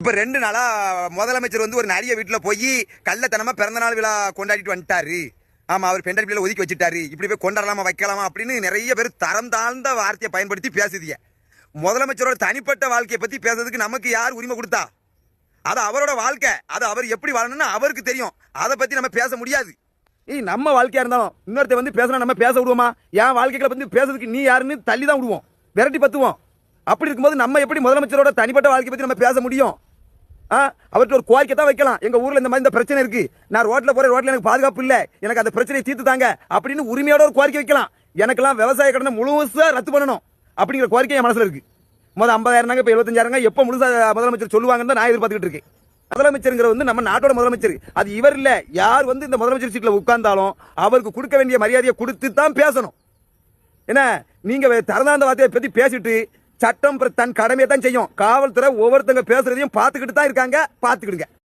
இப்ப 2 நாளா முதலமைச்சர் வந்து ஒரு நிறைய வீட்டுல போய் கள்ளத்தனமா பிறந்த நாள் விழா கொண்டாடிட்டு வந்துட்டாரு. ஆமா, அவர் பெண்டர் பிள்ளைல ஒதுக்கி வச்சுட்டாரு, இப்படி போய் கொண்டாடலாமா வைக்கலாமா அப்படின்னு நிறைய பேர் தரம் தாழ்ந்த வார்த்தையை பயன்படுத்தி பேசுதிய. முதலமைச்சரோட தனிப்பட்ட வாழ்க்கையை பத்தி பேசுறதுக்கு நமக்கு யார் உரிமை கொடுத்தா? அது அவரோட வாழ்க்கை, அது அவர் எப்படி வாழணும்னு அவருக்கு தெரியும். அதை பத்தி நம்ம பேச முடியாது. நம்ம வாழ்க்கையா இருந்தாலும் இன்னொருத்த வந்து பேசினா நம்ம பேச விடுவோமா? என் வாழ்க்கைகளை பத்தி பேசுறதுக்கு நீ யாருன்னு தள்ளி தான் விடுவோம், விரட்டி பத்துவோம். அப்படி இருக்கும்போது நம்ம எப்படி முதலமைச்சரோட தனிப்பட்ட வாழ்க்கை பத்தி நம்ம பேச முடியும்? அவர்கிட்ட ஒரு கோரிக்கை தான் வைக்கலாம். எங்க ஊர்ல இந்த மாதிரி இந்த பிரச்சனை இருக்கு, நான் ரோட்ல போற, ரோட்ல எனக்கு பாதுகாப்பு இல்ல, எனக்கு அந்த பிரச்சனையை தீர்த்து தாங்க அப்படின்னு உரிமையோட ஒரு கோரிக்கை வைக்கலாம். எனக்கெல்லாம் விவசாய கடனை முழுசா ரத்து பண்ணணும் அப்படிங்கிற கோரிக்கை என் மனசுல இருக்கு. 50,000 இப்ப 75,000 எப்ப முழுசா முதலமைச்சர் சொல்லுவாங்கன்னு நான் எதிர்பார்த்துக்கிட்டு இருக்கேன். முதலமைச்சர் வந்து நம்ம நாட்டோட முதலமைச்சர், அது இவர் இல்ல. யார் வந்து இந்த முதலமைச்சர் சீட்ல உட்கார்ந்தாலும் அவருக்கு கொடுக்க வேண்டிய மரியாதையை கொடுத்து தான் பேசணும். என்ன நீங்க தரதாந்த வார்த்தையை பத்தி பேசிட்டு சட்டம் தன் கடமையை தான் செய்யும். காவல்துறை ஒவ்வொருத்தங்க பேசுறதையும் பார்த்துக்கிட்டு தான் இருக்காங்க, பார்த்துக்கிடுங்க.